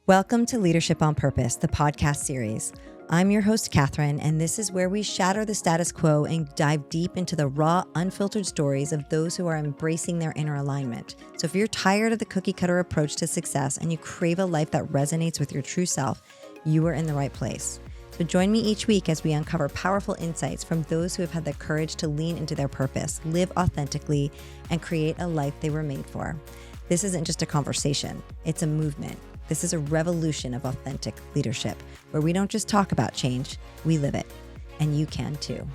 Welcome to Leadership on Purpose, the podcast series. I'm your host, Kathryn, and this is where we shatter the status quo and dive deep into the raw, unfiltered stories of those who are embracing their inner alignment. So if you're tired of the cookie cutter approach to success and you crave a life that resonates with your true self, you are in the right place. So join me each week as we uncover powerful insights from those who have had the courage to lean into their purpose, live authentically, and create a life they were made for. This isn't just a conversation, it's a movement. This is a revolution of authentic leadership, where we don't just talk about change, we live it. And you can too.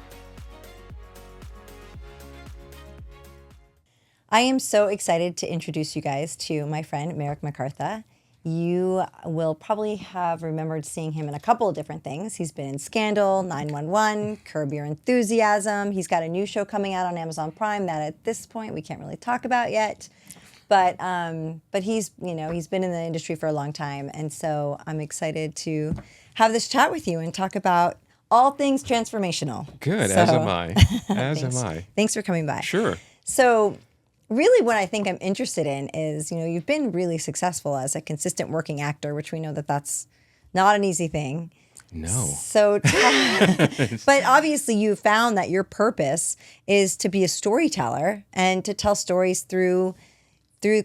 I am so excited to introduce you guys to my friend, Merrick McCartha. You will probably have remembered seeing him in a couple of different things. He's been in Scandal, 911, Curb Your Enthusiasm. He's got a new show coming out on Amazon Prime that at this point we can't really talk about yet. But he's been in the industry for a long time, and so I'm excited to have this chat with you and talk about all things transformational. Good, so, as am I. As am I. Thanks for coming by. Sure. So really what I think I'm interested in is, you've been really successful as a consistent working actor, which we know that that's not an easy thing. No. So, but obviously you found that your purpose is to be a storyteller and to tell stories through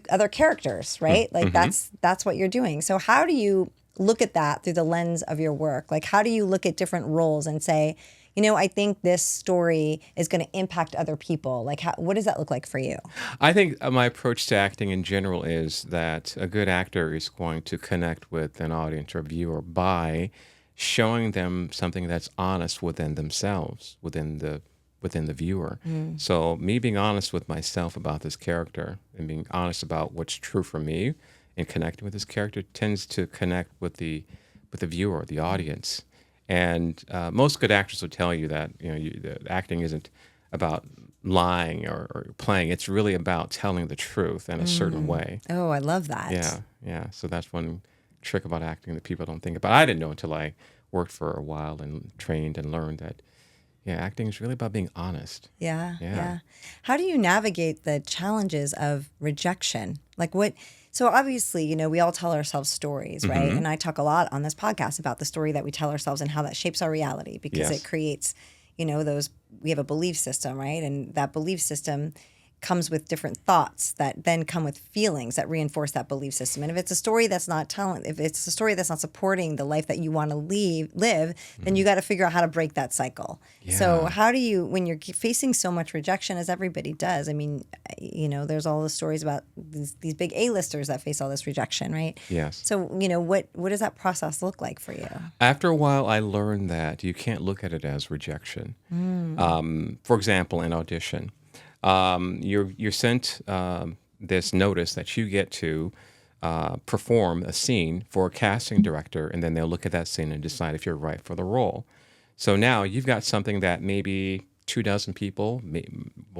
other characters, right? Like that's what you're doing. So how do you look at that through the lens of your work? Like how do you look at different roles and say, I think this story is going to impact other people? Like what does that look like for you? I think my approach to acting in general is that a good actor is going to connect with an audience or viewer by showing them something that's honest within themselves, within the viewer. So me being honest with myself about this character and being honest about what's true for me and connecting with this character tends to connect with the viewer, the audience. And most good actors will tell you that that acting isn't about lying or playing. It's really about telling the truth in a certain way. Oh, I love that. Yeah. So that's one trick about acting that people don't think about. I didn't know until I worked for a while and trained and learned that acting is really about being honest. Yeah. How do you navigate the challenges of rejection? So obviously, we all tell ourselves stories, right? And I talk a lot on this podcast about the story that we tell ourselves and how that shapes our reality because it creates, we have a belief system, right? And that belief system comes with different thoughts that then come with feelings that reinforce that belief system. And if it's a story that's not if it's a story that's not supporting the life that you want to live, then you got to figure out how to break that cycle. Yeah. So how do you, when you're facing so much rejection, as everybody does, I mean, there's all the stories about these big A-listers that face all this rejection, right? Yes. So, what does that process look like for you? After a while, I learned that you can't look at it as rejection. For example, an audition. You're sent this notice that you get to perform a scene for a casting director, and then they'll look at that scene and decide if you're right for the role. So now you've got something that maybe 24 people,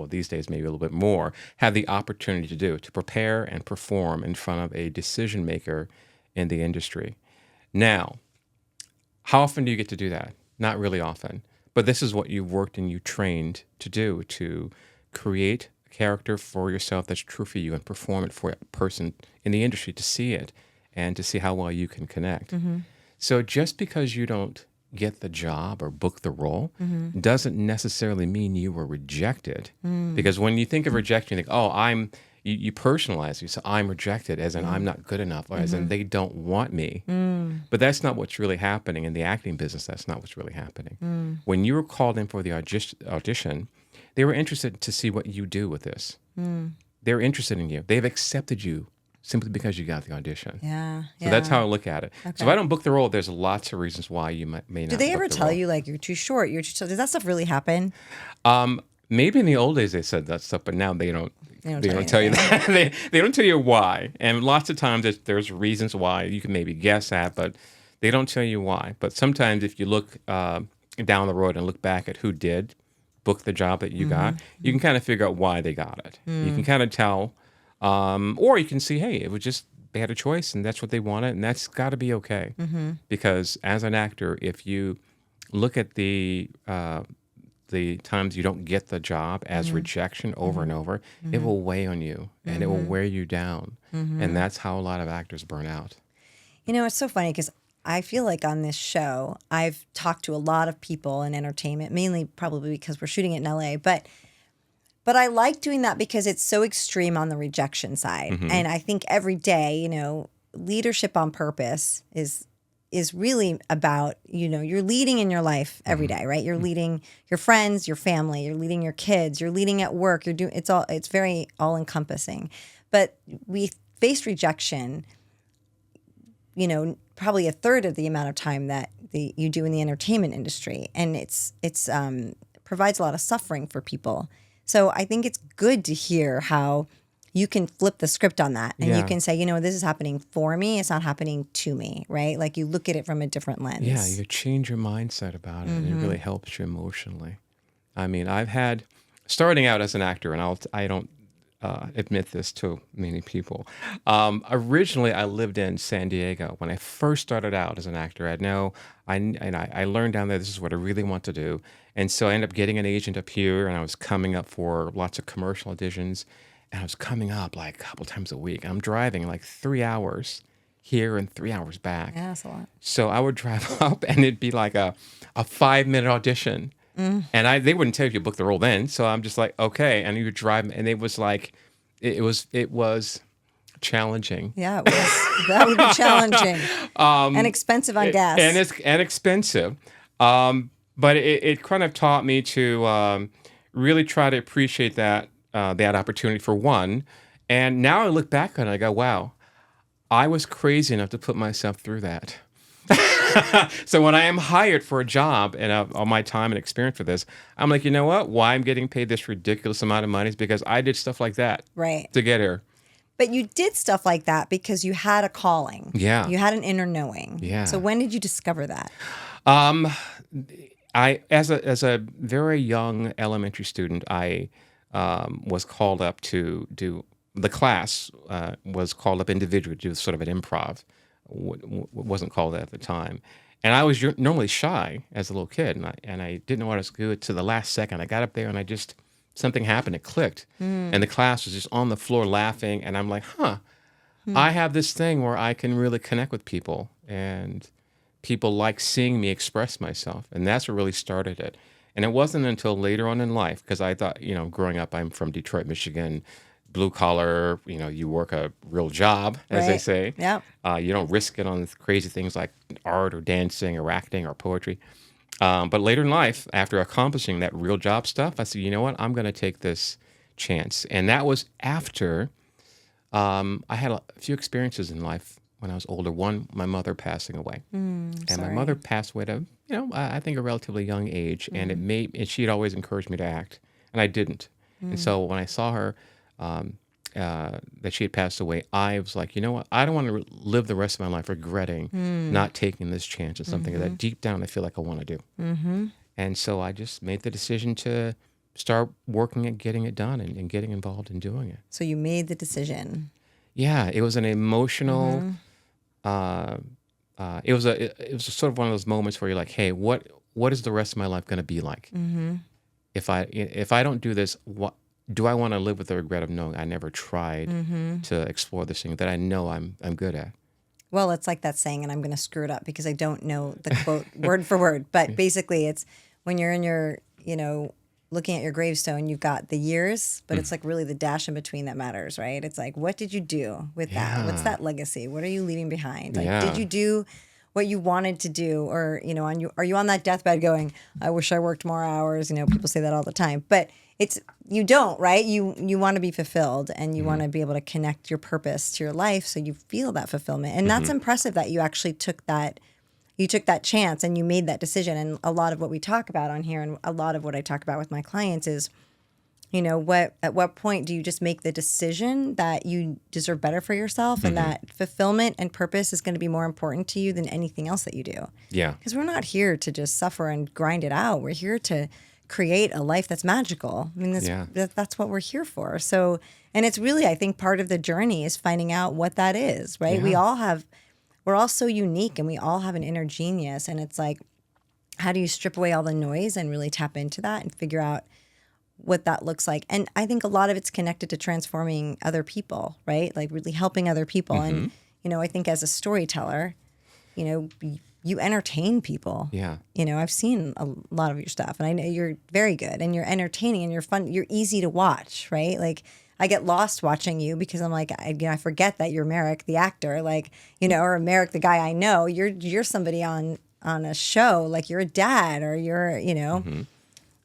these days maybe a little bit more, have the opportunity to do, to prepare and perform in front of a decision maker in the industry. Now, how often do you get to do that? Not really often. But this is what you worked and you trained to do, to create a character for yourself that's true for you and perform it for a person in the industry to see it and to see how well you can connect. So just because you don't get the job or book the role doesn't necessarily mean you were rejected. Because when you think of rejection, you think, you personalize it. So I'm rejected as in I'm not good enough or as in they don't want me. But that's not what's really happening in the acting business. That's not what's really happening. When you were called in for the audition, they were interested to see what you do with this. They're interested in you. They've accepted you simply because you got the audition. So that's how I look at it. Okay. So if I don't book the role, there's lots of reasons why you may not. Do they ever book the tell role. you you're too short? Does that stuff really happen? Maybe in the old days they said that stuff, but now they don't. They don't tell you that. they don't tell you why. And lots of times there's reasons why you can maybe guess at, but they don't tell you why. But sometimes if you look down the road and look back at who did book the job that you got, you can kind of figure out why they got it. You can kind of tell, or you can see, hey, it was just they had a choice and that's what they wanted, and that's got to be okay. Because as an actor, if you look at the times you don't get the job as rejection over and over, it will weigh on you and it will wear you down. And that's how a lot of actors burn out. It's so funny because I feel like on this show, I've talked to a lot of people in entertainment, mainly probably because we're shooting it in LA, but I like doing that because it's so extreme on the rejection side. And I think every day, leadership on purpose is really about, you're leading in your life every day, right? You're leading your friends, your family, you're leading your kids, you're leading at work, it's very all encompassing. But we face rejection, probably a third of the amount of time that you do in the entertainment industry. And it's provides a lot of suffering for people. So I think it's good to hear how you can flip the script on that. And you can say, this is happening for me. It's not happening to me, right? Like you look at it from a different lens. Yeah, you change your mindset about it, and it really helps you emotionally. I mean, I've had, starting out as an actor, and I don't admit this to many people. Originally, I lived in San Diego. When I first started out as an actor, I learned down there this is what I really want to do. And so I ended up getting an agent up here, and I was coming up for lots of commercial auditions. And I was coming up like a couple times a week. I'm driving like 3 hours here and 3 hours back. Yeah, that's a lot. So I would drive up, and it'd be like a 5-minute audition. And they wouldn't tell you if you booked the role then. So I'm just like, okay. And you would drive, and it was like, it was challenging. Yeah, it was. That would be challenging. And expensive on gas. And expensive. But it kind of taught me to really try to appreciate that opportunity for one. And now I look back on it, I go, wow, I was crazy enough to put myself through that. So when I am hired for a job and all my time and experience for this, I'm like, you know what? Why I'm getting paid this ridiculous amount of money is because I did stuff like that to get here. But you did stuff like that because you had a calling. Yeah. You had an inner knowing. Yeah. So when did you discover that? I as a very young elementary student, I was called up to do the class was called up individually to do sort of an improv. Wasn't called that at the time, and I was normally shy as a little kid, and I didn't know what I was going to do to the last second. I got up there, and something happened. It clicked, and the class was just on the floor laughing, and I'm like, I have this thing where I can really connect with people, and people like seeing me express myself, and that's what really started it. And it wasn't until later on in life, because I thought, growing up, I'm from Detroit, Michigan, blue collar, you work a real job, as they say. Yeah. You don't risk it on crazy things like art or dancing or acting or poetry. But later in life, after accomplishing that real job stuff, I said, you know what? I'm going to take this chance. And that was after I had a few experiences in life when I was older. One, my mother passing away. And my mother passed away at I think a relatively young age. And and she'd always encouraged me to act. And I didn't. And so when I saw her, that she had passed away, I was like, you know what? I don't want to live the rest of my life regretting not taking this chance at something that deep down I feel like I want to do. And so I just made the decision to start working at getting it done and getting involved in doing it. So you made the decision. Yeah, it was an emotional. It was sort of one of those moments where you're like, hey, what is the rest of my life going to be like? If I don't do this, what do I want to live with the regret of knowing I never tried to explore this thing that I know I'm good at? Well, it's like that saying, and I'm going to screw it up because I don't know the quote word for word, but basically it's when you're in your, looking at your gravestone, you've got the years, but it's like really the dash in between that matters, right? It's like, what did you do with that? What's that legacy? What are you leaving behind? Like, did you do what you wanted to do? Or, are you on that deathbed going, I wish I worked more hours? People say that all the time, but you don't, right? You want to be fulfilled, and you want to be able to connect your purpose to your life so you feel that fulfillment. And that's impressive that you actually took that chance and you made that decision. And a lot of what we talk about on here, and a lot of what I talk about with my clients is, at what point do you just make the decision that you deserve better for yourself and that fulfillment and purpose is going to be more important to you than anything else that you do? Yeah. Because we're not here to just suffer and grind it out. We're here to create a life that's magical. I mean, that's what we're here for. So, and it's really, I think, part of the journey is finding out what that is, right? Yeah. We're all so unique, and we all have an inner genius. And it's like, how do you strip away all the noise and really tap into that and figure out what that looks like? And I think a lot of it's connected to transforming other people, right? Like really helping other people. And, I think as a storyteller, you entertain people. Yeah. I've seen a lot of your stuff, and I know you're very good, and you're entertaining, and you're fun. You're easy to watch, right? Like, I get lost watching you because I'm like, I forget that you're Merrick, the actor, like, or Merrick, the guy I know. You're somebody on a show, like you're a dad, or you're, Mm-hmm.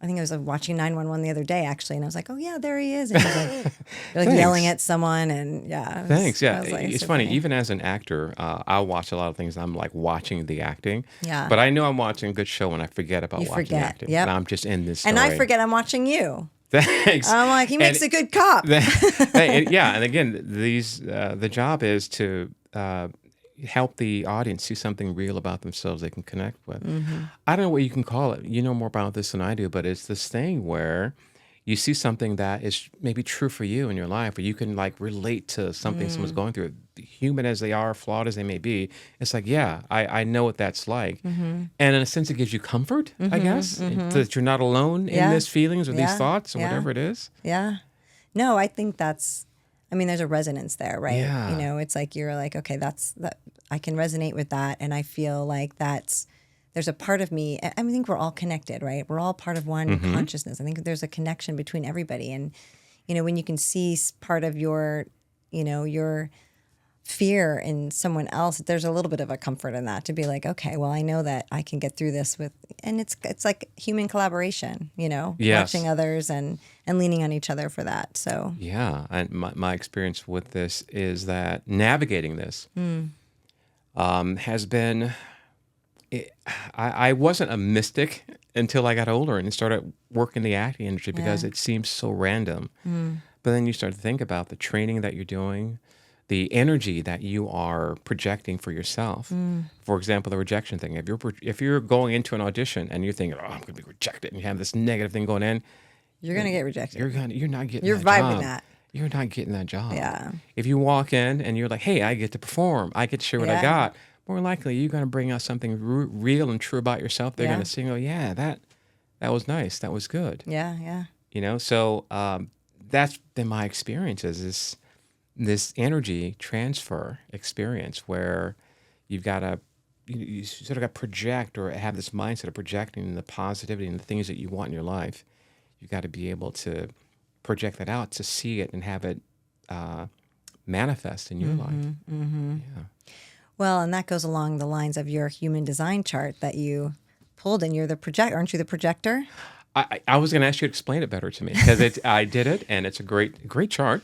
I think I was watching 911 the other day, actually, and I was like, oh yeah, there he is. And he's like, you're like Thanks. yelling at someone, and yeah. Thanks. Yeah, like, it's so funny. Even as an actor, I'll watch a lot of things. I'm like watching the acting. Yeah. But I know I'm watching a good show when I forget about watching forget. acting. Yep. And I'm just in this story. And I forget I'm watching you. Thanks. I'm like, he makes a good cop. Yeah, and again, the job is to help the audience see something real about themselves they can connect with. Mm-hmm. I don't know what you can call it. You know more about this than I do, but it's this thing where you see something that is maybe true for you in your life, or you can like relate to something someone's going through, human as they are, flawed as they may be. It's like, yeah, I know what that's like. Mm-hmm. And in a sense, it gives you comfort, I guess, that you're not alone in these feelings or these thoughts or whatever it is. Yeah. No, I think there's a resonance there, right? Yeah. It's like, you're like, okay, that I can resonate with that. And I feel like there's a part of me, I think we're all connected, right? We're all part of one consciousness. I think there's a connection between everybody. And, when you can see part of your fear in someone else, there's a little bit of a comfort in that, to be like, okay, well, I know that I can get through this and it's like human collaboration, Yes. watching others and leaning on each other for that. So Yeah, and my experience with this is that navigating this has been. I wasn't a mystic until I got older and started working the acting industry because it seems so random. But then you start to think about the training that you're doing, the energy that you are projecting for yourself. For example, the rejection thing. If you're going into an audition and you're thinking, "Oh, I'm going to be rejected," and you have this negative thing going in, you're gonna get rejected. You're not getting. You're that vibing job. that. You're not getting that job. Yeah. If you walk in and you're like, "Hey, I get to perform. I get to share what I got," more likely you're going to bring out something real and true about yourself. They're going to see, "Oh, yeah, that was nice. That was good." Yeah. So that's been my experience, is this energy transfer experience where you've got to you sort of got to project, or have this mindset of projecting the positivity and the things that you want in your life. You've got to be able to project that out, to see it and have it manifest in your life. Yeah. Well, and that goes along the lines of your human design chart that you pulled, and you're the aren't you the projector? I was going to ask you to explain it better to me, because I did it, and it's a great chart.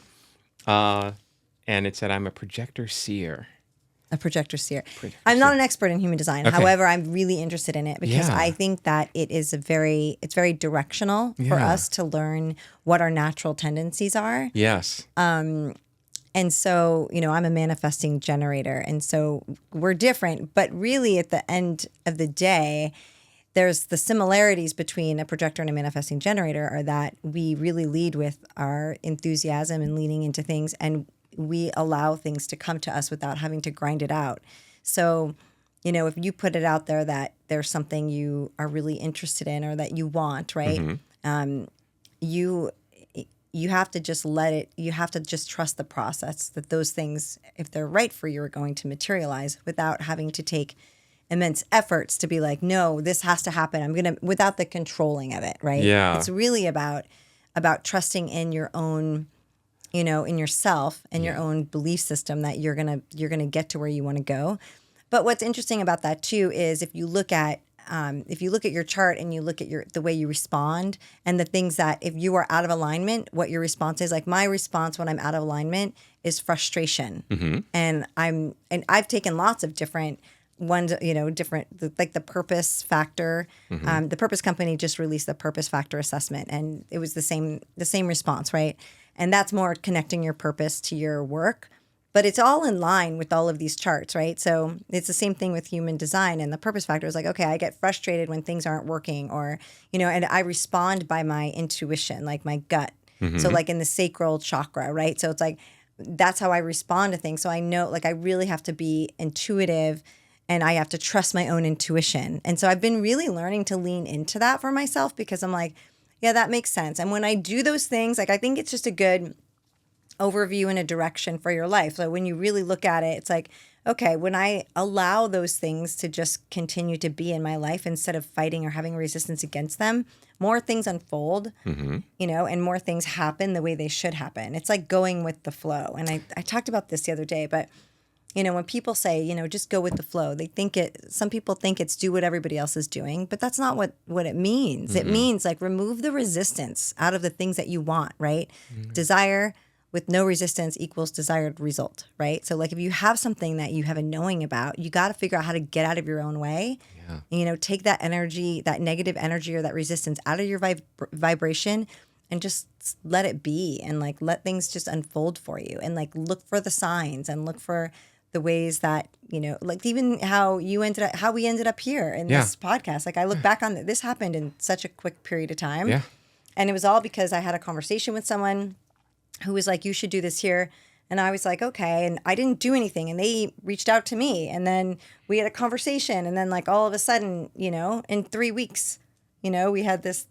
And it said I'm a projector seer. A projector seer. I'm not an expert in human design. Okay. However, I'm really interested in it because I think that it's very directional for us to learn what our natural tendencies are. Yes. And so, I'm a manifesting generator. And so we're different, but really at the end of the day, there's the similarities between a projector and a manifesting generator are that we really lead with our enthusiasm and leaning into things, and we allow things to come to us without having to grind it out. So, if you put it out there that there's something you are really interested in or that you want, right? You have to just let it, you have to just trust the process that those things, if they're right for you, are going to materialize without having to take immense efforts to be like, no, this has to happen. Without the controlling of it, right? Yeah. It's really about trusting in your own, in yourself and your own belief system that you're gonna get to where you want to go. But what's interesting about that too is if you look at your chart and you look at the way you respond and the things that if you are out of alignment, what your response is. Like my response when I'm out of alignment is frustration, and I've taken lots of different ones, like the purpose factor. The Purpose Company just released the Purpose Factor assessment, and it was the same response, right? And that's more connecting your purpose to your work. But it's all in line with all of these charts, right? So it's the same thing with human design. And the purpose factor is like, okay, I get frustrated when things aren't working, or, and I respond by my intuition, like my gut. So like in the sacral chakra, right? So it's like, that's how I respond to things. So I know, like, I really have to be intuitive and I have to trust my own intuition. And so I've been really learning to lean into that for myself, because I'm like, yeah, that makes sense. And when I do those things, like, I think it's just a good overview and a direction for your life. So when you really look at it, it's like, okay, when I allow those things to just continue to be in my life instead of fighting or having resistance against them, more things unfold, and more things happen the way they should happen. It's like going with the flow. And I talked about this the other day, but when people say, just go with the flow, some people think it's do what everybody else is doing, but that's not what it means. It means like remove the resistance out of the things that you want, right? Desire with no resistance equals desired result, right? So like if you have something that you have a knowing about, you got to figure out how to get out of your own way. Yeah. And, take that energy, that negative energy or that resistance out of your vibration and just let it be and like let things just unfold for you and like look for the signs and look for the ways that, like even how we ended up here in this podcast. Like I look back on this happened in such a quick period of time. Yeah. And it was all because I had a conversation with someone who was like, you should do this here. And I was like, okay. And I didn't do anything. And they reached out to me. And then we had a conversation. And then like all of a sudden, in 3 weeks, we had this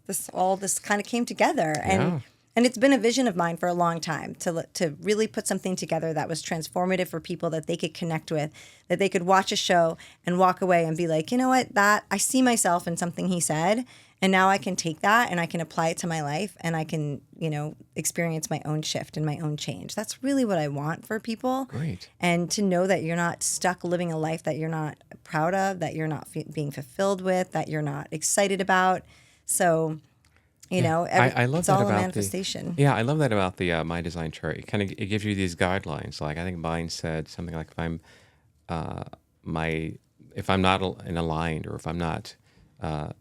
kind of came together. And it's been a vision of mine for a long time to really put something together that was transformative for people that they could connect with, that they could watch a show and walk away and be like, you know what, that I see myself in something he said. And now I can take that and I can apply it to my life and I can, experience my own shift and my own change. That's really what I want for people. Great. And to know that you're not stuck living a life that you're not proud of, that you're not being fulfilled with, that you're not excited about. So, I love it's that all about a manifestation. I love that about the My Design chart. It gives you these guidelines. Like I think mine said something like if I'm not aligned, or if I'm not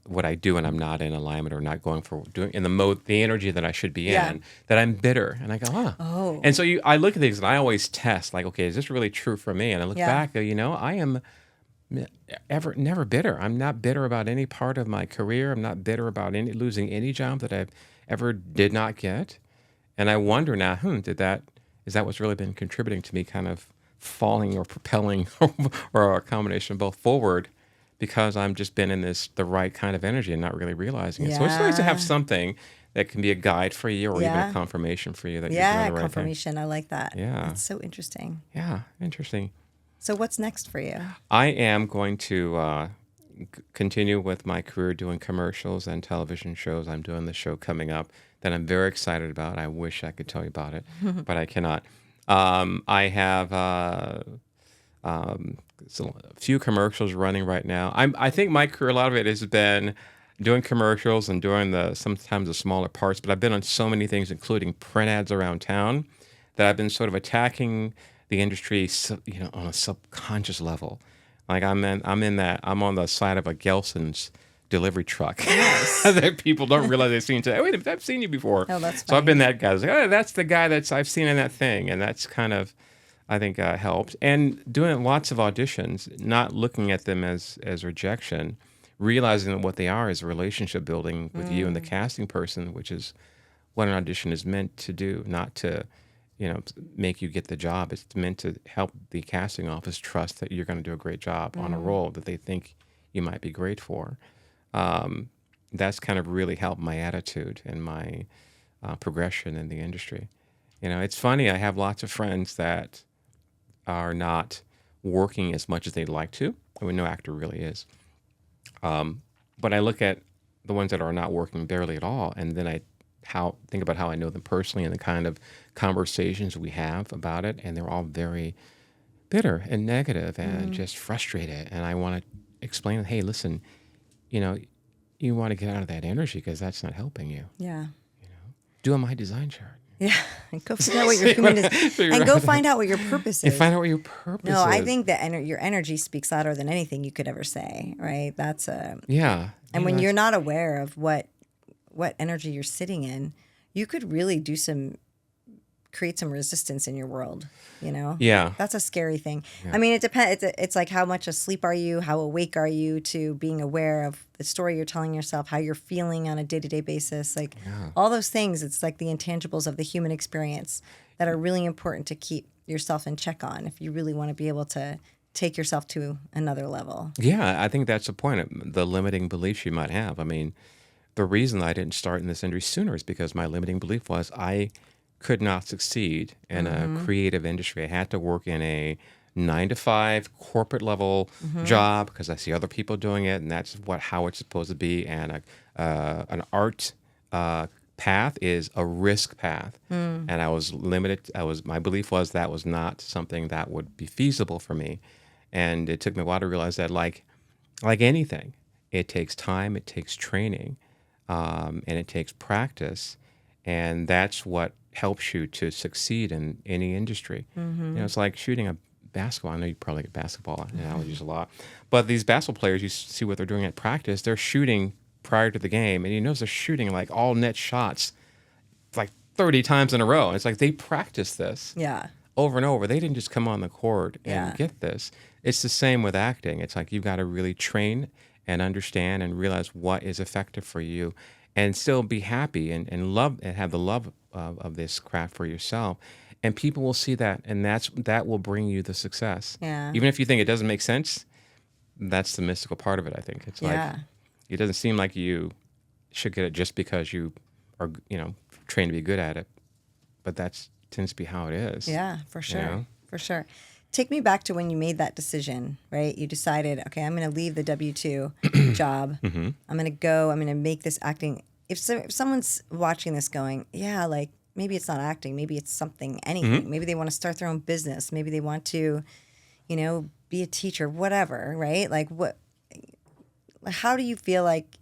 what I do and I'm not in alignment or not going for doing in the energy that I should be in, that I'm bitter. And I go, Oh. And so I look at these and I always test like, okay, is this really true for me? And I look back, I am never bitter. I'm not bitter about any part of my career. I'm not bitter about losing any job that I've ever did not get. And I wonder now, is that what's really been contributing to me kind of falling or propelling or a combination of both forward, because I'm just been in the right kind of energy and not really realizing it. So it's nice to have something that can be a guide for you or even a confirmation for you that you're doing the right confirmation. thing. I like that. Yeah. It's so interesting. Yeah, interesting. So what's next for you? I am going to continue with my career doing commercials and television shows. I'm doing the show coming up that I'm very excited about. I wish I could tell you about it, but I cannot. I have so a few commercials running right now. I think my career, a lot of it has been doing commercials and doing sometimes the smaller parts, but I've been on so many things, including print ads around town, that I've been sort of attacking the industry, on a subconscious level. Like I'm on the side of a Gelson's delivery truck that people don't realize they've seen today. Wait a minute, I've seen you before. Oh, that's funny. So I've been that guy. I was like, that's the guy I've seen in that thing, and that's kind of, I think, helped. And doing lots of auditions, not looking at them as rejection, realizing that what they are is a relationship building with you and the casting person, which is what an audition is meant to do, not to make you get the job. It's meant to help the casting office trust that you're going to do a great job on a role that they think you might be great for. That's kind of really helped my attitude and my progression in the industry. It's funny, I have lots of friends that are not working as much as they'd like to. I mean, no actor really is. But I look at the ones that are not working barely at all, and then I think about how I know them personally and the kind of conversations we have about it, and they're all very bitter and negative and just frustrated. And I want to explain, hey, listen, you want to get out of that energy because that's not helping you. Yeah. Do a My Design chart. Yeah, and go figure out what your human is, and go find out what your purpose is. And find out what your purpose is. No, I think that your energy speaks louder than anything you could ever say. Right? That's a And when you're not aware of what energy you're sitting in, you could really create some resistance in your world. Yeah, that's a scary thing. Yeah. I mean, it depends. It's like how much asleep are you? How awake are you to being aware of the story you're telling yourself? How you're feeling on a day-to-day basis? Like all those things. It's like the intangibles of the human experience that are really important to keep yourself in check on if you really want to be able to take yourself to another level. Yeah, I think that's the point. The limiting beliefs you might have. I mean, the reason I didn't start in this industry sooner is because my limiting belief was I could not succeed in a creative industry. I had to work in a 9 to 5 corporate level job because I see other people doing it, and that's how it's supposed to be. And an art path is a risk path, and I was limited. My belief was that was not something that would be feasible for me, and it took me a while to realize that, like anything, it takes time, it takes training, and it takes practice, and that's what helps you to succeed in any industry. It's like shooting a basketball. I know you probably get basketball analogies a lot, but these basketball players, you see what they're doing at practice. They're shooting prior to the game, and you notice they're shooting like all net shots like 30 times in a row. It's like they practice this over and over. They didn't just come on the court and get this. It's the same with acting. It's like you've got to really train and understand and realize what is effective for you, and still be happy and love and have the love of this craft for yourself. And people will see that, and that will bring you the success. Yeah. Even if you think it doesn't make sense, that's the mystical part of it, I think. It's like, it doesn't seem like you should get it just because you are, trained to be good at it. But that tends to be how it is. Yeah, for sure. For sure. Take me back to when you made that decision, right? You decided, okay, I'm going to leave the W-2 job. I'm going to make this acting. If someone's watching this going, yeah, like, maybe it's not acting, maybe it's something, anything. Maybe they want to start their own business. Maybe they want to, be a teacher, whatever, right? Like how do you feel like,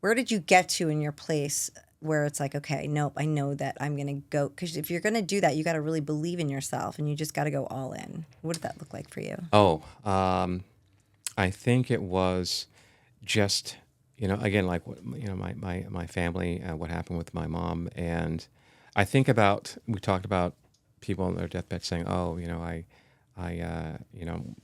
where did you get to in your place where it's like, okay, nope, I know that I'm going to go. Because if you're going to do that, you got to really believe in yourself, and you just got to go all in. What did that look like for you? I think it was just, again, like, my family, what happened with my mom. And I think we talked about people on their deathbed saying, oh,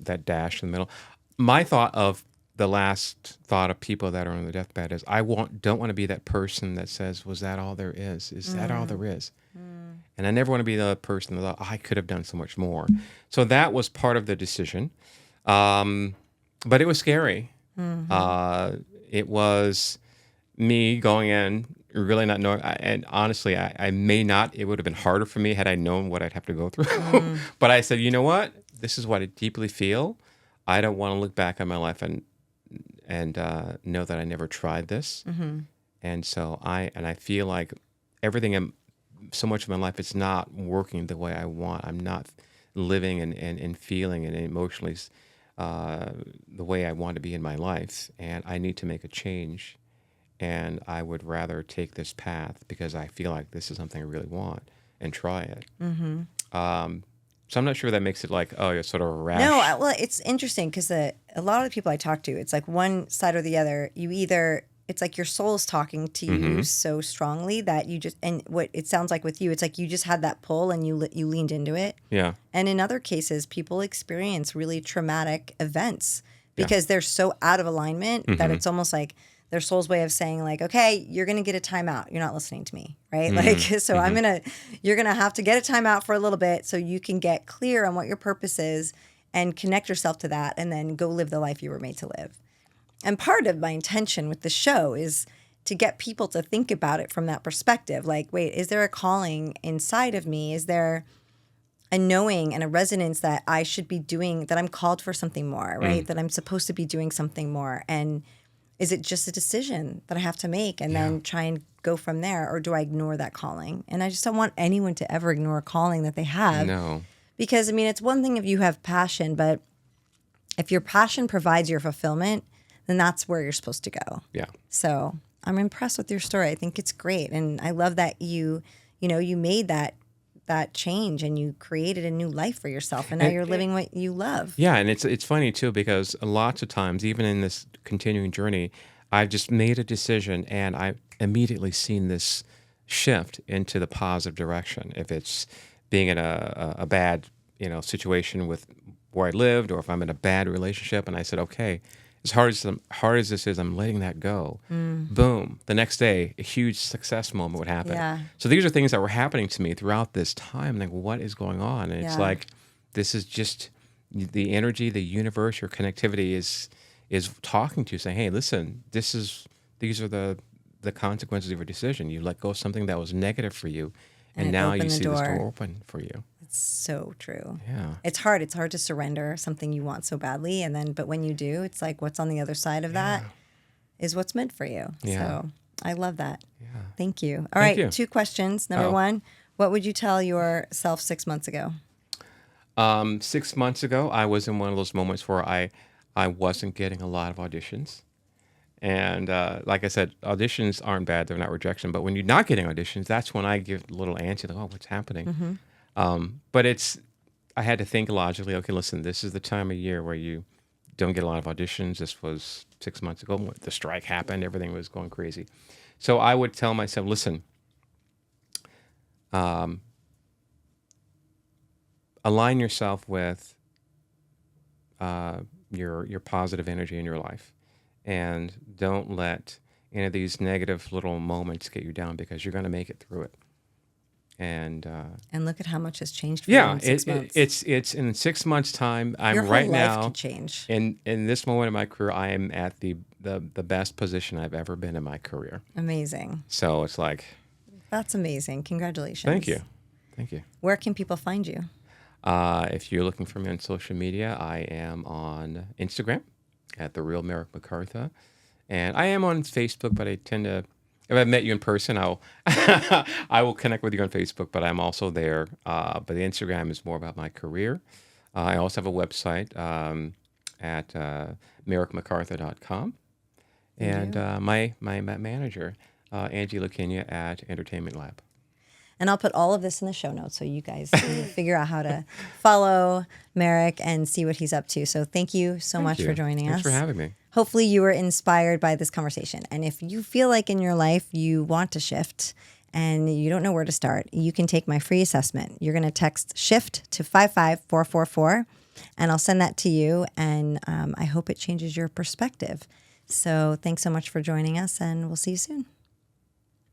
that dash in the middle. My thought of the last thought of people that are on the deathbed is, don't want to be that person that says, was that all there is? Is that all there is? And I never want to be the person that thought, I could have done so much more. So that was part of the decision. But it was scary. It was me going in, really not knowing, and honestly, it would have been harder for me had I known what I'd have to go through. But I said, you know what? This is what I deeply feel. I don't want to look back on my life and know that I never tried this. And so I feel like everything, so much of my life, it's not working the way I want. I'm not living and feeling and emotionally the way I want to be in my life. And I need to make a change. And I would rather take this path because I feel like this is something I really want, and try it. So I'm not sure that makes it like, oh, you're sort of a rash. No, well, it's interesting because a lot of the people I talk to, it's like one side or the other. It's like your soul is talking to you so strongly that you just, and what it sounds like with you, it's like you just had that pull and you leaned into it. Yeah. And in other cases, people experience really traumatic events because they're so out of alignment that it's almost like their soul's way of saying, like, okay, you're going to get a timeout. You're not listening to me, right? Like, so you're going to have to get a timeout for a little bit so you can get clear on what your purpose is and connect yourself to that, and then go live the life you were made to live. And part of my intention with the show is to get people to think about it from that perspective. Like, wait, is there a calling inside of me? Is there a knowing and a resonance that I should be doing, that I'm called for something more, right? That I'm supposed to be doing something more. And is it just a decision that I have to make and then try and go from there? Or do I ignore that calling? And I just don't want anyone to ever ignore a calling that they have. No. Because, I mean, it's one thing if you have passion, but if your passion provides your fulfillment, then that's where you're supposed to go. Yeah. So I'm impressed with your story. I think it's great. And I love that you made that change and you created a new life for yourself, and now you're living what you love. Yeah, and it's funny too, because lots of times, even in this continuing journey, I've just made a decision and I've immediately seen this shift into the positive direction. If it's being in a bad situation with where I lived, or if I'm in a bad relationship, and I said, okay, as hard as this is, I'm letting that go. Boom. The next day, a huge success moment would happen. Yeah. So these are things that were happening to me throughout this time. Like, what is going on? And it's like, this is just the energy, the universe, your connectivity is talking to you, saying, hey, listen, these are the consequences of your decision. You let go of something that was negative for you, and now you see this door open for you. That's so true. Yeah. It's hard. It's hard to surrender something you want so badly. But when you do, it's like what's on the other side of that is what's meant for you. Yeah. So I love that. Yeah. Thank you. All Thank right. you. 2 questions. Number one, what would you tell yourself 6 months ago? 6 months ago, I was in one of those moments where I wasn't getting a lot of auditions. And like I said, auditions aren't bad. They're not rejection. But when you're not getting auditions, that's when I give a little antsy, like, oh, what's happening? But I had to think logically, okay, listen, this is the time of year where you don't get a lot of auditions. This was 6 months ago. When the strike happened, everything was going crazy. So I would tell myself, listen, align yourself with your positive energy in your life, and don't let any of these negative little moments get you down, because you're going to make it through it. And look at how much has changed for you in 6 months. It's in 6 months' time. I'm Your whole right life now could change. in this moment in my career. I am at the best position I've ever been in my career. Amazing. So it's like, That's amazing. Congratulations. thank you. Where can people find you? If you're looking for me on social media, I am on Instagram at the real Merrick McCartha, and I am on Facebook. But I tend to, if I met you in person, I will connect with you on Facebook. But I'm also there. But the Instagram is more about my career. I also have a website at merrickmccartha.com, and my manager, Angie Lakinya at Entertainment Lab. And I'll put all of this in the show notes so you guys can figure out how to follow Merrick and see what he's up to. So thank you so much for joining us. Thanks for having me. Hopefully you were inspired by this conversation. And if you feel like in your life you want to shift and you don't know where to start, you can take my free assessment. You're going to text SHIFT to 55444, and I'll send that to you. And I hope it changes your perspective. So thanks so much for joining us, and we'll see you soon.